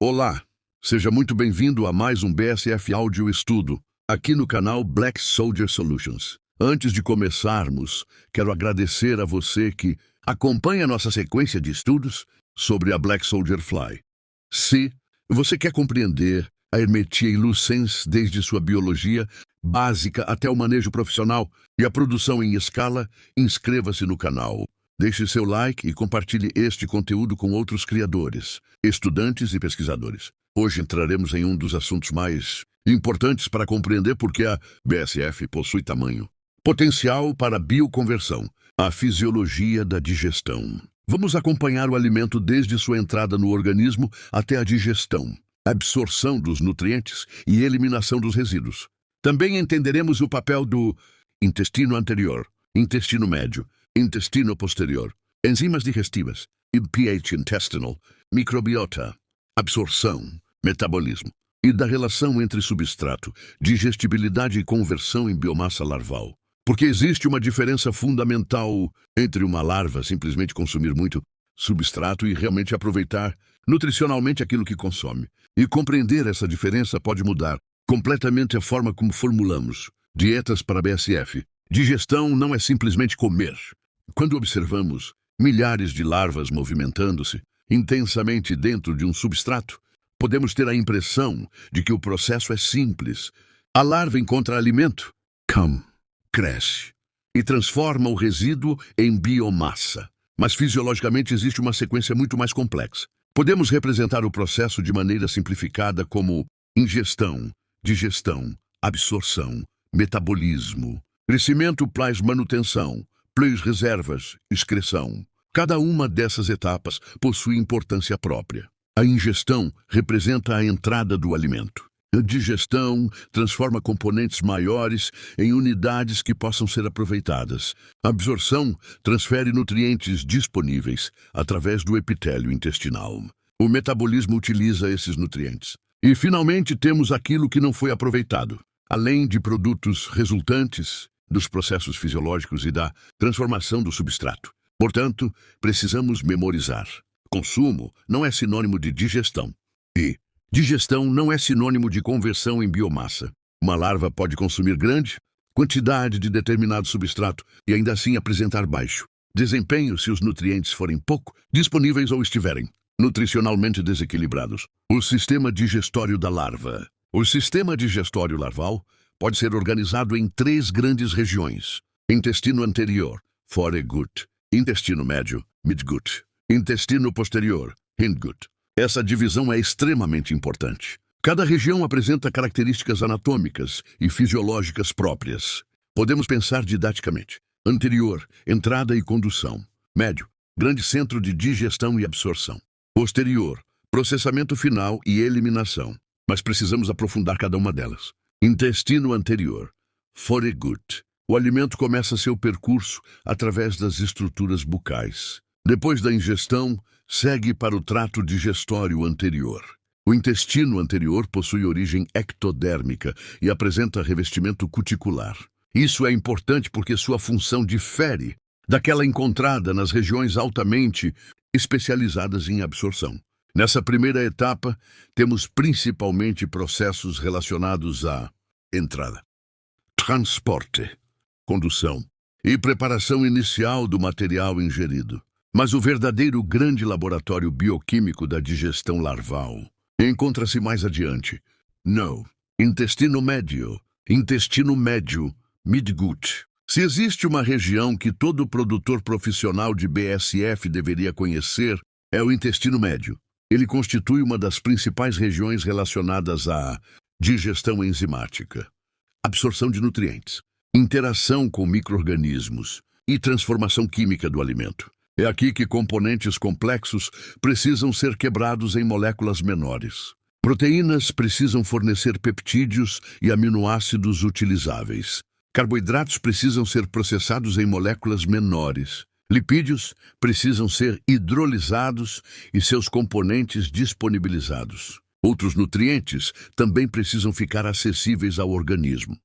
Olá, seja muito bem-vindo a mais um BSF Áudio Estudo, aqui no canal Black Soldier Solutions. Antes de começarmos, quero agradecer a você que acompanha nossa sequência de estudos sobre a Black Soldier Fly. Se você quer compreender a Hermetia illucens desde sua biologia básica até o manejo profissional e a produção em escala, inscreva-se no canal. Deixe seu like e compartilhe este conteúdo com outros criadores, estudantes e pesquisadores. Hoje entraremos em um dos assuntos mais importantes para compreender por que a BSF possui tamanho. Potencial para bioconversão, a fisiologia da digestão. Vamos acompanhar o alimento desde sua entrada no organismo até a digestão, absorção dos nutrientes e eliminação dos resíduos. Também entenderemos o papel do intestino anterior, intestino médio, intestino posterior, enzimas digestivas e pH intestinal, microbiota, absorção, metabolismo, e da relação entre substrato, digestibilidade e conversão em biomassa larval. Porque existe uma diferença fundamental entre uma larva simplesmente consumir muito substrato e realmente aproveitar nutricionalmente aquilo que consome. E compreender essa diferença pode mudar completamente a forma como formulamos dietas para BSF. Digestão não é simplesmente comer. Quando observamos milhares de larvas movimentando-se intensamente dentro de um substrato, podemos ter a impressão de que o processo é simples. A larva encontra alimento, cresce e transforma o resíduo em biomassa. Mas fisiologicamente existe uma sequência muito mais complexa. Podemos representar o processo de maneira simplificada como ingestão, digestão, absorção, metabolismo, crescimento + manutenção, + reservas, excreção. Cada uma dessas etapas possui importância própria. A ingestão representa a entrada do alimento. A digestão transforma componentes maiores em unidades que possam ser aproveitadas. A absorção transfere nutrientes disponíveis através do epitélio intestinal. O metabolismo utiliza esses nutrientes. E, finalmente, temos aquilo que não foi aproveitado. Além de produtos resultantes dos processos fisiológicos e da transformação do substrato. Portanto, precisamos memorizar. Consumo não é sinônimo de digestão. E digestão não é sinônimo de conversão em biomassa. Uma larva pode consumir grande quantidade de determinado substrato e ainda assim apresentar baixo desempenho se os nutrientes forem pouco disponíveis ou estiverem nutricionalmente desequilibrados. O sistema digestório da larva. O sistema digestório larval pode ser organizado em 3 grandes regiões: intestino anterior, foregut, intestino médio, midgut, intestino posterior, hindgut. Essa divisão é extremamente importante. Cada região apresenta características anatômicas e fisiológicas próprias. Podemos pensar didaticamente. Anterior, entrada e condução. Médio, grande centro de digestão e absorção. Posterior, processamento final e eliminação. Mas precisamos aprofundar cada uma delas. Intestino anterior, foregut. O alimento começa seu percurso através das estruturas bucais. Depois da ingestão, segue para o trato digestório anterior. O intestino anterior possui origem ectodérmica e apresenta revestimento cuticular. Isso é importante porque sua função difere daquela encontrada nas regiões altamente especializadas em absorção. Nessa primeira etapa, temos principalmente processos relacionados à entrada, transporte, condução e preparação inicial do material ingerido. Mas o verdadeiro grande laboratório bioquímico da digestão larval encontra-se mais adiante. Intestino médio, midgut. Se existe uma região que todo produtor profissional de BSF deveria conhecer, é o intestino médio. Ele constitui uma das principais regiões relacionadas à digestão enzimática, absorção de nutrientes, interação com micro-organismos e transformação química do alimento. É aqui que componentes complexos precisam ser quebrados em moléculas menores. Proteínas precisam fornecer peptídeos e aminoácidos utilizáveis. Carboidratos precisam ser processados em moléculas menores. Lipídios precisam ser hidrolisados e seus componentes disponibilizados. Outros nutrientes também precisam ficar acessíveis ao organismo.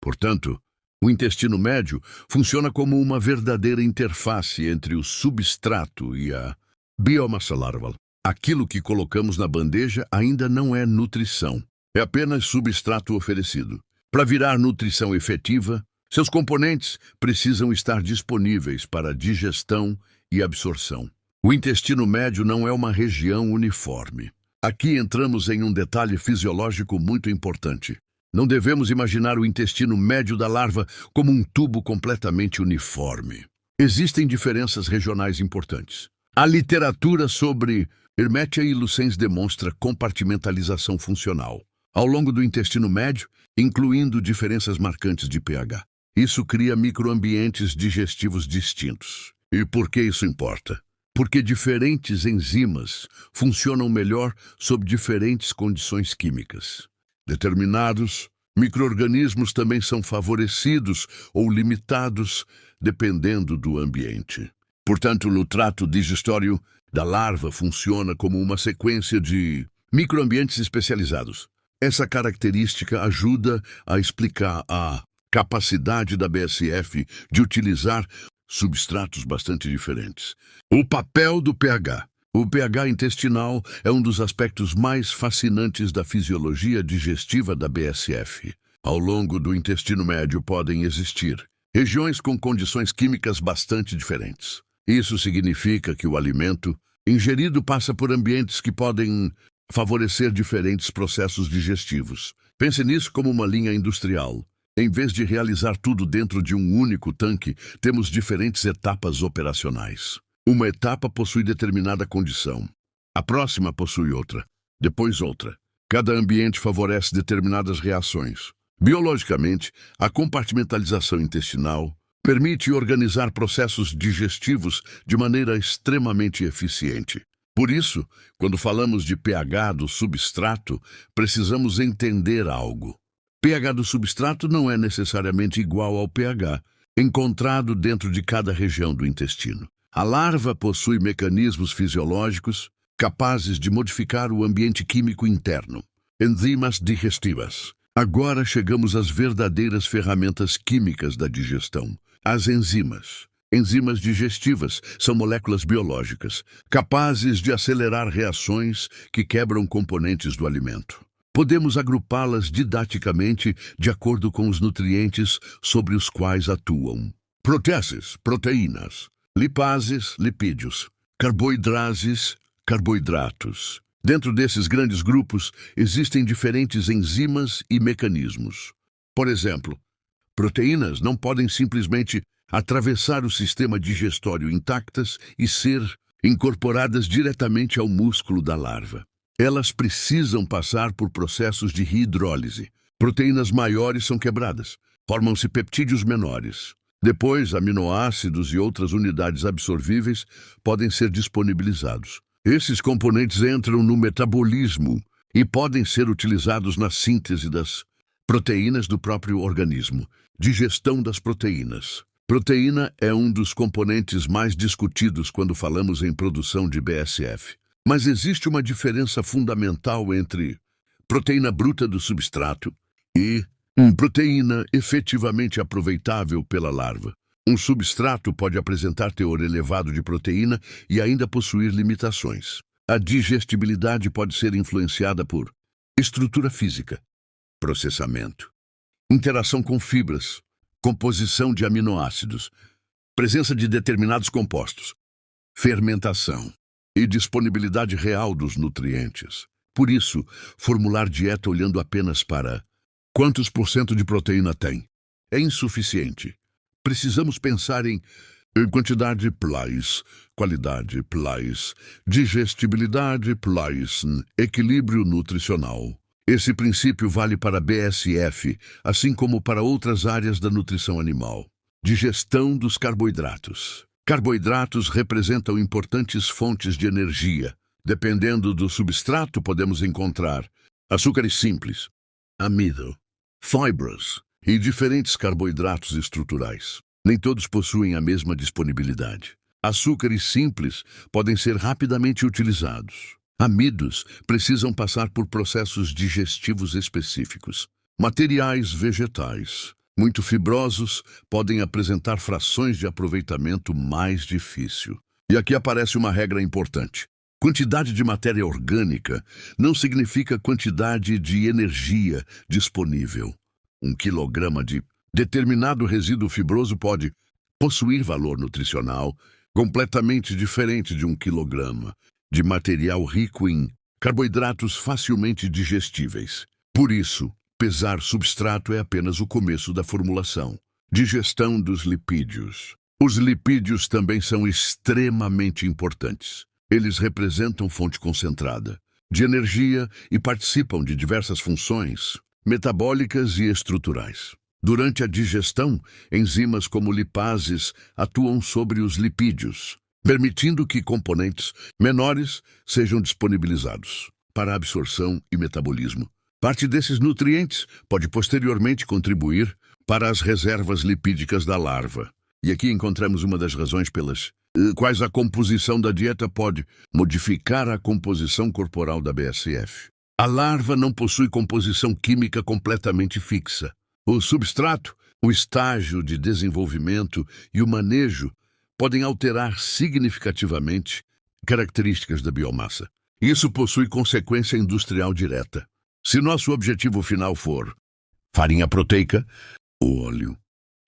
Portanto, o intestino médio funciona como uma verdadeira interface entre o substrato e a biomassa larval. Aquilo que colocamos na bandeja ainda não é nutrição. É apenas substrato oferecido. Para virar nutrição efetiva, seus componentes precisam estar disponíveis para digestão e absorção. O intestino médio não é uma região uniforme. Aqui entramos em um detalhe fisiológico muito importante. Não devemos imaginar o intestino médio da larva como um tubo completamente uniforme. Existem diferenças regionais importantes. A literatura sobre Hermetia e Lucens demonstra compartimentalização funcional ao longo do intestino médio, incluindo diferenças marcantes de pH. Isso cria microambientes digestivos distintos. E por que isso importa? Porque diferentes enzimas funcionam melhor sob diferentes condições químicas. Determinados micro-organismos também são favorecidos ou limitados dependendo do ambiente. Portanto, o trato digestório da larva funciona como uma sequência de microambientes especializados. Essa característica ajuda a explicar a capacidade da BSF de utilizar substratos bastante diferentes. O papel do pH. O pH intestinal é um dos aspectos mais fascinantes da fisiologia digestiva da BSF. Ao longo do intestino médio podem existir regiões com condições químicas bastante diferentes. Isso significa que o alimento ingerido passa por ambientes que podem favorecer diferentes processos digestivos. Pense nisso como uma linha industrial. Em vez de realizar tudo dentro de um único tanque, temos diferentes etapas operacionais. Uma etapa possui determinada condição. A próxima possui outra. Depois outra. Cada ambiente favorece determinadas reações. Biologicamente, a compartimentalização intestinal permite organizar processos digestivos de maneira extremamente eficiente. Por isso, quando falamos de pH do substrato, precisamos entender algo. pH do substrato não é necessariamente igual ao pH encontrado dentro de cada região do intestino. A larva possui mecanismos fisiológicos capazes de modificar o ambiente químico interno. Enzimas digestivas. Agora chegamos às verdadeiras ferramentas químicas da digestão. As enzimas. Enzimas digestivas são moléculas biológicas capazes de acelerar reações que quebram componentes do alimento. Podemos agrupá-las didaticamente de acordo com os nutrientes sobre os quais atuam. Proteases, proteínas. Lipases, lipídios. Carboidrases, carboidratos. Dentro desses grandes grupos, existem diferentes enzimas e mecanismos. Por exemplo, proteínas não podem simplesmente atravessar o sistema digestório intactas e ser incorporadas diretamente ao músculo da larva. Elas precisam passar por processos de hidrólise. Proteínas maiores são quebradas. Formam-se peptídeos menores. Depois, aminoácidos e outras unidades absorvíveis podem ser disponibilizados. Esses componentes entram no metabolismo e podem ser utilizados na síntese das proteínas do próprio organismo. Digestão das proteínas. Proteína é um dos componentes mais discutidos quando falamos em produção de BSF. Mas existe uma diferença fundamental entre proteína bruta do substrato e proteína efetivamente aproveitável pela larva. Um substrato pode apresentar teor elevado de proteína e ainda possuir limitações. A digestibilidade pode ser influenciada por estrutura física, processamento, interação com fibras, composição de aminoácidos, presença de determinados compostos, fermentação e disponibilidade real dos nutrientes. Por isso, formular dieta olhando apenas para quantos % de proteína tem é insuficiente. Precisamos pensar em quantidade plus, qualidade plus, digestibilidade plus, equilíbrio nutricional. Esse princípio vale para a BSF, assim como para outras áreas da nutrição animal. Digestão dos carboidratos. Carboidratos representam importantes fontes de energia. Dependendo do substrato, podemos encontrar açúcares simples, amido, fibras e diferentes carboidratos estruturais. Nem todos possuem a mesma disponibilidade. Açúcares simples podem ser rapidamente utilizados. Amidos precisam passar por processos digestivos específicos. Materiais vegetais, muito fibrosos, podem apresentar frações de aproveitamento mais difícil. E aqui aparece uma regra importante. Quantidade de matéria orgânica não significa quantidade de energia disponível. 1 quilograma de determinado resíduo fibroso pode possuir valor nutricional completamente diferente de 1 quilograma de material rico em carboidratos facilmente digestíveis. Por isso, pesar substrato é apenas o começo da formulação. Digestão dos lipídios. Os lipídios também são extremamente importantes. Eles representam fonte concentrada de energia e participam de diversas funções metabólicas e estruturais. Durante a digestão, enzimas como lipases atuam sobre os lipídios, permitindo que componentes menores sejam disponibilizados para absorção e metabolismo. Parte desses nutrientes pode posteriormente contribuir para as reservas lipídicas da larva. E aqui encontramos uma das razões pelas quais a composição da dieta pode modificar a composição corporal da BSF. A larva não possui composição química completamente fixa. O substrato, o estágio de desenvolvimento e o manejo podem alterar significativamente características da biomassa. Isso possui consequência industrial direta. Se nosso objetivo final for farinha proteica, ou óleo,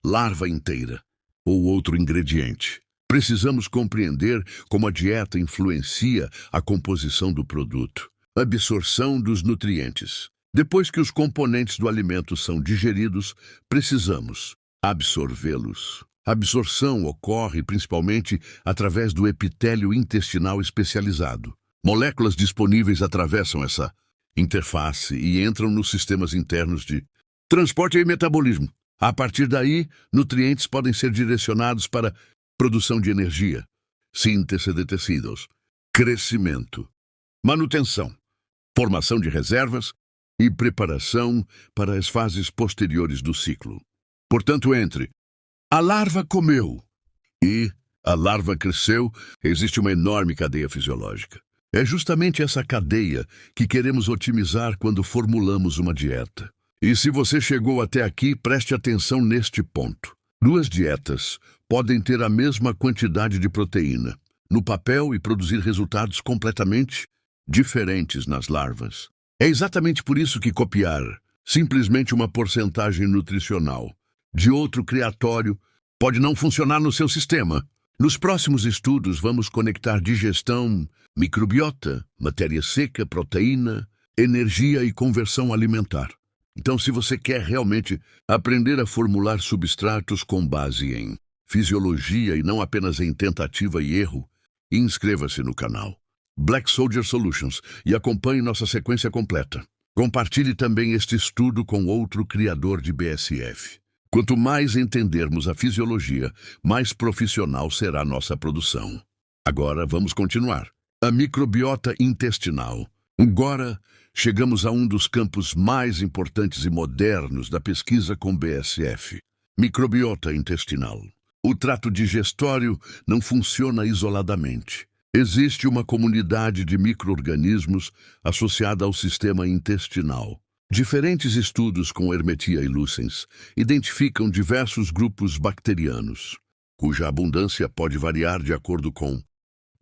larva inteira ou outro ingrediente, precisamos compreender como a dieta influencia a composição do produto. Absorção dos nutrientes. Depois que os componentes do alimento são digeridos, precisamos absorvê-los. A absorção ocorre principalmente através do epitélio intestinal especializado. Moléculas disponíveis atravessam essa interface e entram nos sistemas internos de transporte e metabolismo. A partir daí, nutrientes podem ser direcionados para produção de energia, síntese de tecidos, crescimento, manutenção, formação de reservas e preparação para as fases posteriores do ciclo. Portanto, entre a larva comeu e a larva cresceu, existe uma enorme cadeia fisiológica. É justamente essa cadeia que queremos otimizar quando formulamos uma dieta. E se você chegou até aqui, preste atenção neste ponto. 2 dietas podem ter a mesma quantidade de proteína no papel e produzir resultados completamente diferentes nas larvas. É exatamente por isso que copiar simplesmente uma porcentagem nutricional de outro criatório pode não funcionar no seu sistema. Nos próximos estudos, vamos conectar digestão, microbiota, matéria seca, proteína, energia e conversão alimentar. Então, se você quer realmente aprender a formular substratos com base em fisiologia e não apenas em tentativa e erro, inscreva-se no canal Black Soldier Solutions e acompanhe nossa sequência completa. Compartilhe também este estudo com outro criador de BSF. Quanto mais entendermos a fisiologia, mais profissional será nossa produção. Agora vamos continuar. A microbiota intestinal. Agora chegamos a um dos campos mais importantes e modernos da pesquisa com BSF. Microbiota intestinal. O trato digestório não funciona isoladamente. Existe uma comunidade de micro-organismos associada ao sistema intestinal. Diferentes estudos com Hermetia e Lucens identificam diversos grupos bacterianos, cuja abundância pode variar de acordo com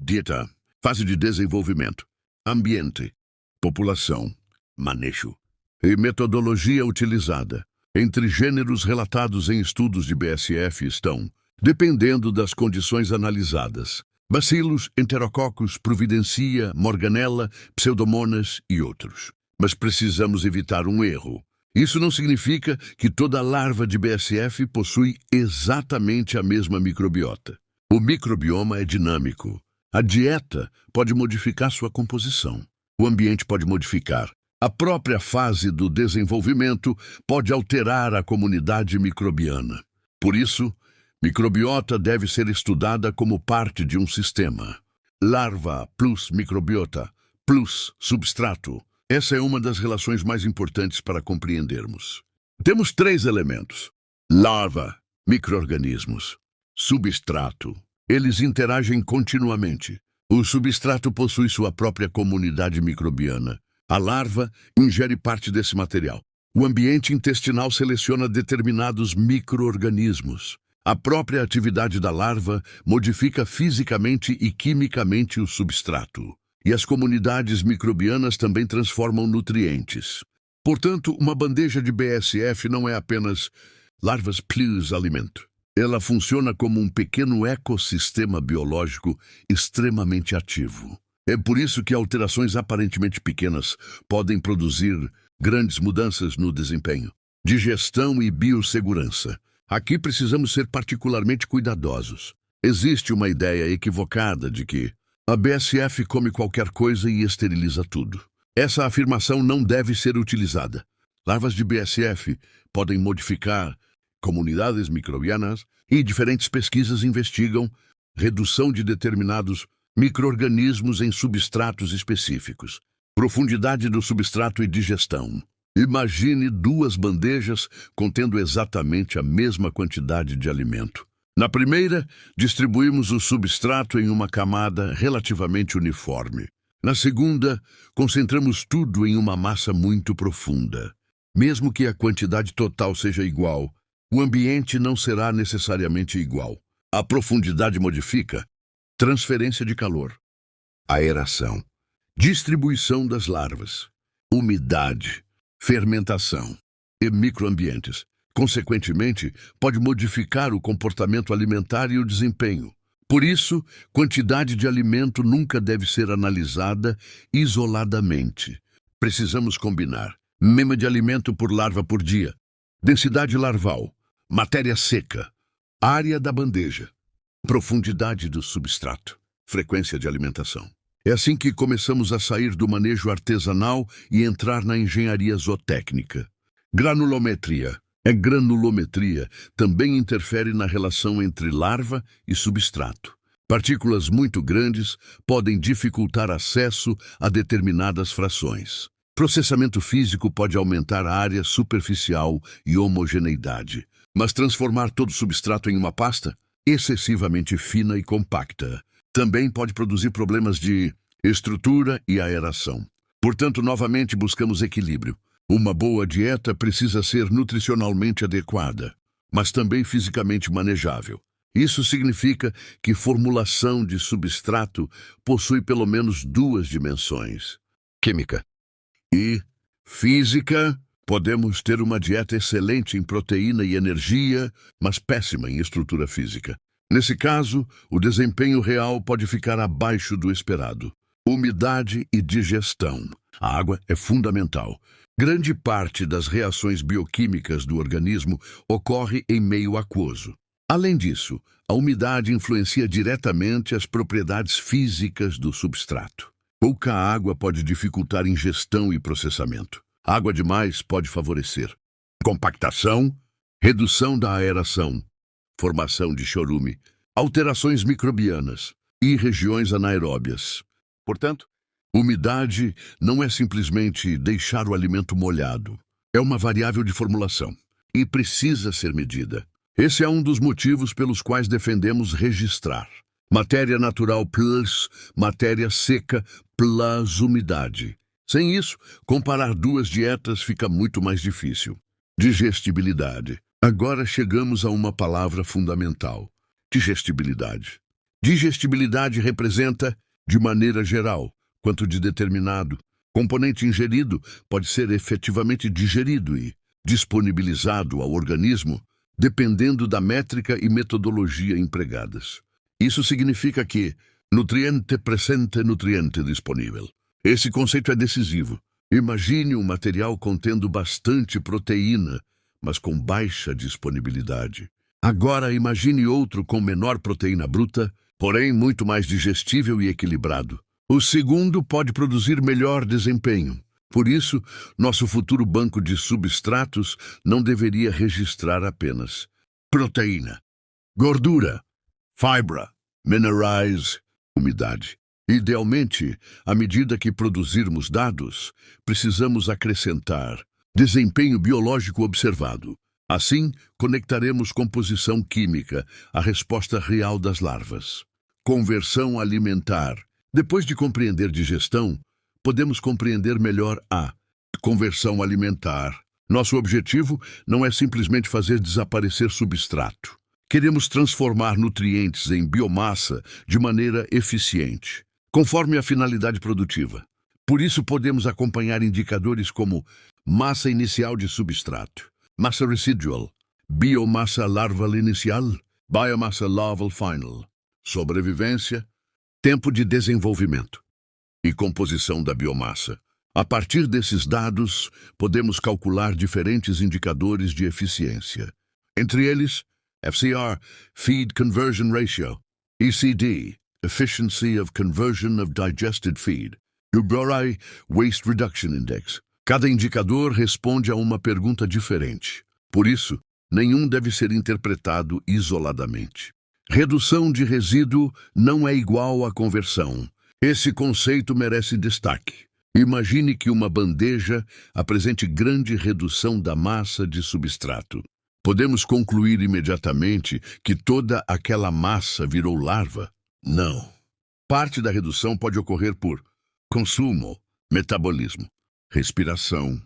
dieta, fase de desenvolvimento, ambiente, população, manejo e metodologia utilizada. Entre gêneros relatados em estudos de BSF estão, dependendo das condições analisadas, bacilos, enterococos, providencia, morganella, pseudomonas e outros. Mas precisamos evitar um erro. Isso não significa que toda larva de BSF possui exatamente a mesma microbiota. O microbioma é dinâmico. A dieta pode modificar sua composição. O ambiente pode modificar. A própria fase do desenvolvimento pode alterar a comunidade microbiana. Por isso, microbiota deve ser estudada como parte de um sistema. Larva plus microbiota plus substrato. Essa é uma das relações mais importantes para compreendermos. Temos 3 elementos: larva, micro-organismos, substrato. Eles interagem continuamente. O substrato possui sua própria comunidade microbiana. A larva ingere parte desse material. O ambiente intestinal seleciona determinados micro-organismos. A própria atividade da larva modifica fisicamente e quimicamente o substrato. e as comunidades microbianas também transformam nutrientes. Portanto, uma bandeja de BSF não é apenas larvas plus alimento. Ela funciona como um pequeno ecossistema biológico extremamente ativo. É por isso que alterações aparentemente pequenas podem produzir grandes mudanças no desempenho, digestão e biossegurança. Aqui precisamos ser particularmente cuidadosos. Existe uma ideia equivocada de que a BSF come qualquer coisa e esteriliza tudo. Essa afirmação não deve ser utilizada. Larvas de BSF podem modificar comunidades microbianas e diferentes pesquisas investigam redução de determinados micro-organismos em substratos específicos, profundidade do substrato e digestão. Imagine duas bandejas contendo exatamente a mesma quantidade de alimento. Na primeira, distribuímos o substrato em uma camada relativamente uniforme. Na segunda, concentramos tudo em uma massa muito profunda. Mesmo que a quantidade total seja igual, o ambiente não será necessariamente igual. A profundidade modifica. Transferência de calor, aeração, distribuição das larvas, umidade, fermentação e microambientes. Consequentemente, pode modificar o comportamento alimentar e o desempenho. Por isso, quantidade de alimento nunca deve ser analisada isoladamente. Precisamos combinar mema de alimento por larva por dia, densidade larval, matéria seca, área da bandeja, profundidade do substrato, frequência de alimentação. É assim que começamos a sair do manejo artesanal e entrar na engenharia zootécnica. Granulometria. A granulometria também interfere na relação entre larva e substrato. Partículas muito grandes podem dificultar acesso a determinadas frações. Processamento físico pode aumentar a área superficial e homogeneidade, mas transformar todo o substrato em uma pasta excessivamente fina e compacta também pode produzir problemas de estrutura e aeração. Portanto, novamente buscamos equilíbrio. Uma boa dieta precisa ser nutricionalmente adequada, mas também fisicamente manejável. Isso significa que formulação de substrato possui pelo menos duas dimensões: química e física. Podemos ter uma dieta excelente em proteína e energia, mas péssima em estrutura física. Nesse caso, o desempenho real pode ficar abaixo do esperado. Umidade e digestão. A água é fundamental. Grande parte das reações bioquímicas do organismo ocorre em meio aquoso. Além disso, a umidade influencia diretamente as propriedades físicas do substrato. Pouca água pode dificultar ingestão e processamento. Água demais pode favorecer compactação, redução da aeração, formação de chorume, alterações microbianas e regiões anaeróbias. Portanto, umidade não é simplesmente deixar o alimento molhado. É uma variável de formulação e precisa ser medida. Esse é um dos motivos pelos quais defendemos registrar matéria natural plus matéria seca plus umidade. Sem isso, comparar duas dietas fica muito mais difícil. Digestibilidade. Agora chegamos a uma palavra fundamental: digestibilidade. Digestibilidade representa, de maneira geral, quanto de determinado componente ingerido pode ser efetivamente digerido e disponibilizado ao organismo, dependendo da métrica e metodologia empregadas. Isso significa que nutriente presente, nutriente disponível. Esse conceito é decisivo. Imagine um material contendo bastante proteína, mas com baixa disponibilidade. Agora imagine outro com menor proteína bruta, porém muito mais digestível e equilibrado. O segundo pode produzir melhor desempenho. Por isso, nosso futuro banco de substratos não deveria registrar apenas proteína, gordura, fibra, minerais, umidade. Idealmente, à medida que produzirmos dados, precisamos acrescentar desempenho biológico observado. Assim, conectaremos composição química à resposta real das larvas. Conversão alimentar. Depois de compreender digestão, podemos compreender melhor a conversão alimentar. Nosso objetivo não é simplesmente fazer desaparecer substrato. Queremos transformar nutrientes em biomassa de maneira eficiente. conforme a finalidade produtiva. Por isso, podemos acompanhar indicadores como massa inicial de substrato, massa residual, biomassa larval inicial, biomassa larval final, sobrevivência, tempo de desenvolvimento e composição da biomassa. A partir desses dados, podemos calcular diferentes indicadores de eficiência. Entre eles, FCR, Feed Conversion Ratio, ECD, Efficiency of Conversion of Digested Feed, UBRI, Waste Reduction Index. Cada indicador responde a uma pergunta diferente. Por isso, nenhum deve ser interpretado isoladamente. Redução de resíduo não é igual a conversão. Esse conceito merece destaque. Imagine que uma bandeja apresente grande redução da massa de substrato. Podemos concluir imediatamente que toda aquela massa virou larva? Não. Parte da redução pode ocorrer por consumo, metabolismo, respiração,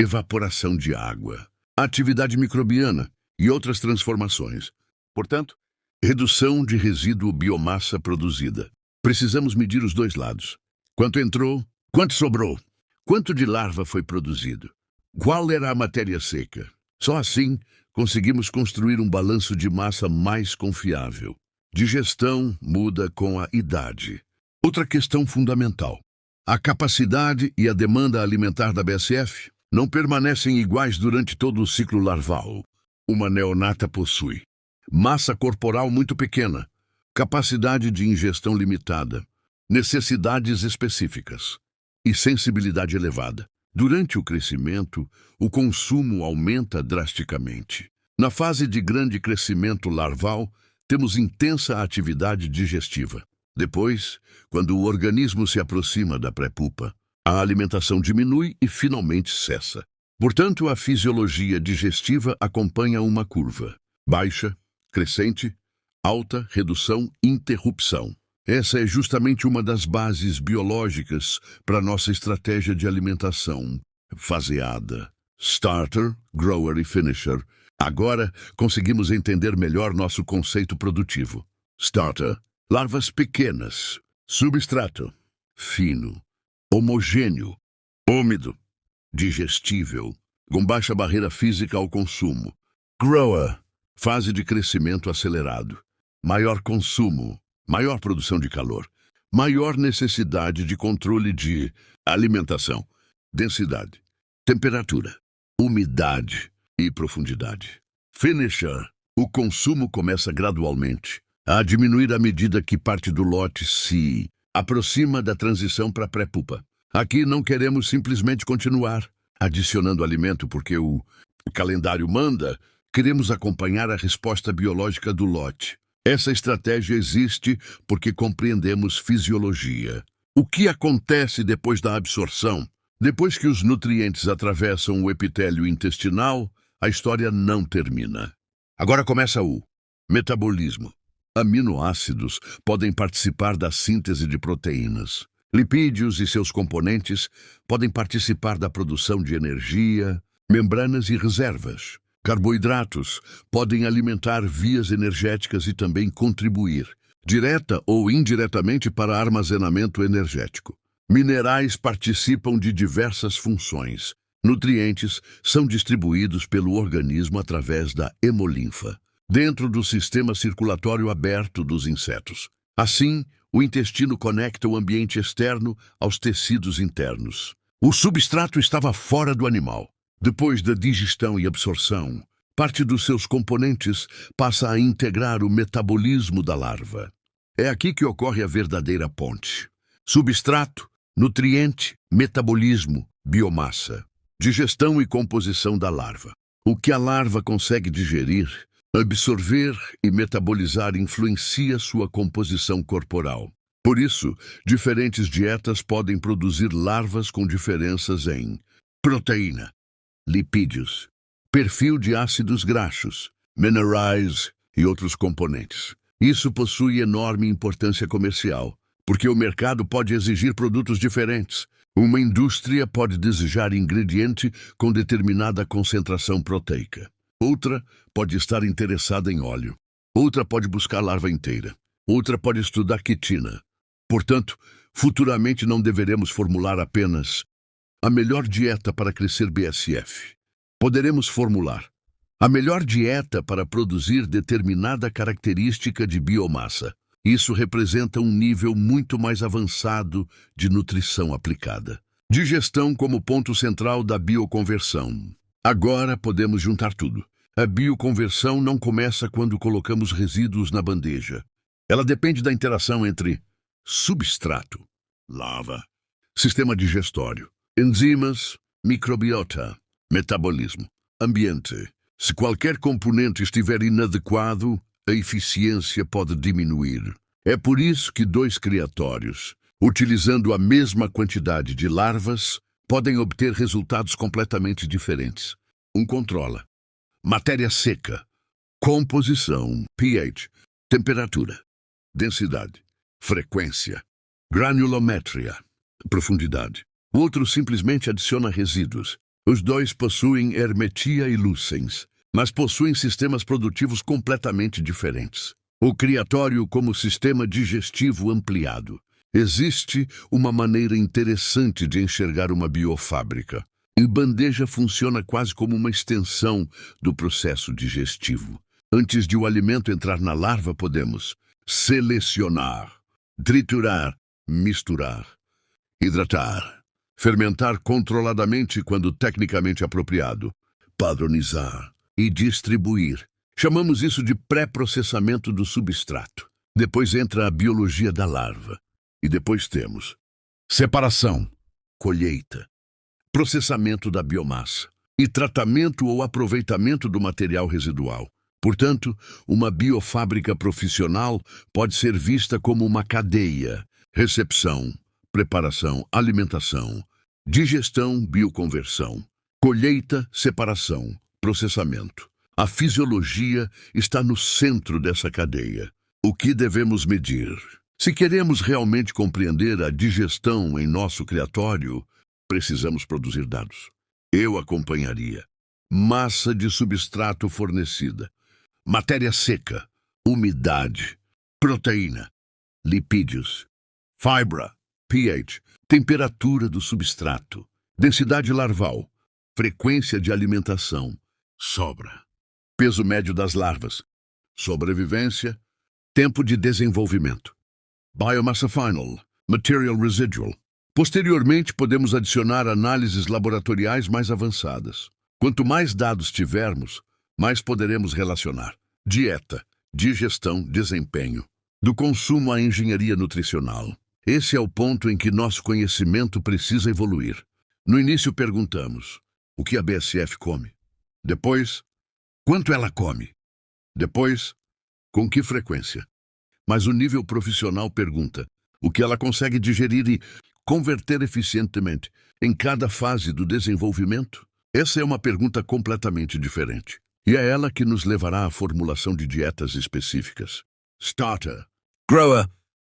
evaporação de água, atividade microbiana e outras transformações. Portanto, redução de resíduo biomassa produzida. Precisamos medir os dois lados. Quanto entrou? Quanto sobrou? Quanto de larva foi produzido? Qual era a matéria seca? Só assim conseguimos construir um balanço de massa mais confiável. Digestão muda com a idade. Outra questão fundamental. A capacidade e a demanda alimentar da BSF não permanecem iguais durante todo o ciclo larval. Uma neonata possui massa corporal muito pequena, capacidade de ingestão limitada, necessidades específicas e sensibilidade elevada. Durante o crescimento, o consumo aumenta drasticamente. Na fase de grande crescimento larval, temos intensa atividade digestiva. Depois, quando o organismo se aproxima da pré-pupa, a alimentação diminui e finalmente cessa. Portanto, a fisiologia digestiva acompanha uma curva: baixa, crescente, alta, redução, interrupção. Essa é justamente uma das bases biológicas para nossa estratégia de alimentação faseada. Starter, grower e finisher. Agora conseguimos entender melhor nosso conceito produtivo. Starter, larvas pequenas. Substrato, fino, homogêneo, úmido, digestível, com baixa barreira física ao consumo. Grower, fase de crescimento acelerado. Maior consumo, maior produção de calor, maior necessidade de controle de alimentação, densidade, temperatura, umidade e profundidade. Finisher, o consumo começa gradualmente a diminuir à medida que parte do lote se aproxima da transição para a pré-pupa. Aqui não queremos simplesmente continuar adicionando alimento porque o calendário manda, queremos acompanhar a resposta biológica do lote. Essa estratégia existe porque compreendemos fisiologia. O que acontece depois da absorção? Depois que os nutrientes atravessam o epitélio intestinal, a história não termina. Agora começa o metabolismo. Aminoácidos podem participar da síntese de proteínas. Lipídios e seus componentes podem participar da produção de energia, membranas e reservas. Carboidratos podem alimentar vias energéticas e também contribuir, direta ou indiretamente, para armazenamento energético. Minerais participam de diversas funções. Nutrientes são distribuídos pelo organismo através da hemolinfa, dentro do sistema circulatório aberto dos insetos. Assim, o intestino conecta o ambiente externo aos tecidos internos. O substrato estava fora do animal. Depois da digestão e absorção, parte dos seus componentes passa a integrar o metabolismo da larva. É aqui que ocorre a verdadeira ponte. Substrato, nutriente, metabolismo, biomassa. Digestão e composição da larva. O que a larva consegue digerir, absorver e metabolizar influencia sua composição corporal. Por isso, diferentes dietas podem produzir larvas com diferenças em proteína, lipídios, perfil de ácidos graxos, minerais e outros componentes. Isso possui enorme importância comercial, porque o mercado pode exigir produtos diferentes. Uma indústria pode desejar ingrediente com determinada concentração proteica. Outra pode estar interessada em óleo. Outra pode buscar larva inteira. Outra pode estudar quitina. Portanto, Futuramente não deveremos formular apenas a melhor dieta para crescer BSF. Poderemos formular a melhor dieta para produzir determinada característica de biomassa. Isso representa um nível muito mais avançado de nutrição aplicada. Digestão como ponto central da bioconversão. Agora podemos juntar tudo. A bioconversão não começa quando colocamos resíduos na bandeja. Ela depende da interação entre substrato, lava, sistema digestório, enzimas, microbiota, metabolismo, ambiente. Se qualquer componente estiver inadequado, a eficiência pode diminuir. É por isso que dois criatórios, utilizando a mesma quantidade de larvas, podem obter resultados completamente diferentes. Um controla matéria seca, composição, pH, temperatura, densidade, frequência, granulometria, profundidade. O outro simplesmente adiciona resíduos. Os dois possuem hermetia e lucens, mas possuem sistemas produtivos completamente diferentes. O criatório como sistema digestivo ampliado. Existe uma maneira interessante de enxergar uma biofábrica. A bandeja funciona quase como uma extensão do processo digestivo. Antes de o alimento entrar na larva, podemos selecionar, triturar, misturar, hidratar, fermentar controladamente quando tecnicamente apropriado, padronizar e distribuir. Chamamos isso de pré-processamento do substrato. Depois entra a biologia da larva. E depois temos separação, colheita, processamento da biomassa e tratamento ou aproveitamento do material residual. Portanto, uma biofábrica profissional pode ser vista como uma cadeia: recepção, preparação, alimentação, digestão, bioconversão, colheita, separação, processamento. A fisiologia está no centro dessa cadeia. O que devemos medir? Se queremos realmente compreender a digestão em nosso criatório, precisamos produzir dados. Eu acompanharia massa de substrato fornecida, matéria seca, umidade, proteína, lipídios, fibra, pH, temperatura do substrato, densidade larval, frequência de alimentação, sobra, peso médio das larvas, sobrevivência, tempo de desenvolvimento, biomassa final, material residual. Posteriormente, podemos adicionar análises laboratoriais mais avançadas. Quanto mais dados tivermos, mais poderemos relacionar dieta, digestão, desempenho, do consumo à engenharia nutricional. Esse é o ponto em que nosso conhecimento precisa evoluir. No início perguntamos: o que a BSF come? Depois, quanto ela come? Depois, com que frequência? Mas o nível profissional pergunta: o que ela consegue digerir e converter eficientemente em cada fase do desenvolvimento? Essa é uma pergunta completamente diferente. E é ela que nos levará à formulação de dietas específicas. Starter, Grower,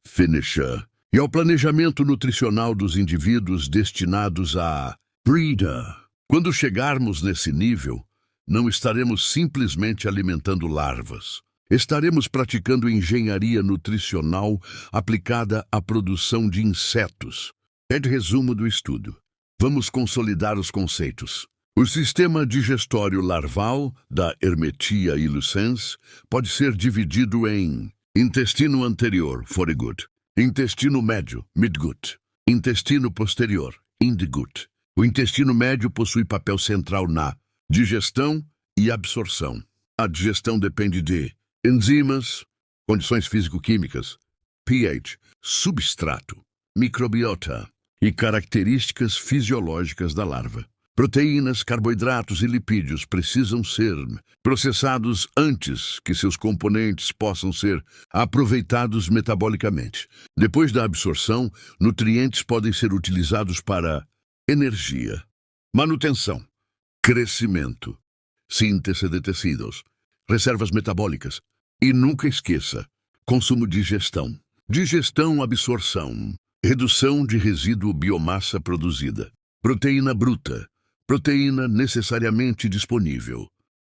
Finisher. E ao planejamento nutricional dos indivíduos destinados a Breeder. Quando chegarmos nesse nível, não estaremos simplesmente alimentando larvas. Estaremos praticando engenharia nutricional aplicada à produção de insetos. É de resumo do estudo. Vamos consolidar os conceitos. O sistema digestório larval da Hermetia ilucens pode ser dividido em intestino anterior, foregut, intestino médio, midgut, intestino posterior, indgut. O intestino médio possui papel central na digestão e absorção. A digestão depende de enzimas, condições físico-químicas, pH, substrato, microbiota e características fisiológicas da larva. Proteínas, carboidratos e lipídios precisam ser processados antes que seus componentes possam ser aproveitados metabolicamente. Depois da absorção, nutrientes podem ser utilizados para energia, manutenção, crescimento, síntese de tecidos, reservas metabólicas e, nunca esqueça, consumo de digestão. Digestão, absorção, redução de resíduo biomassa produzida. Proteína bruta, proteína necessariamente disponível.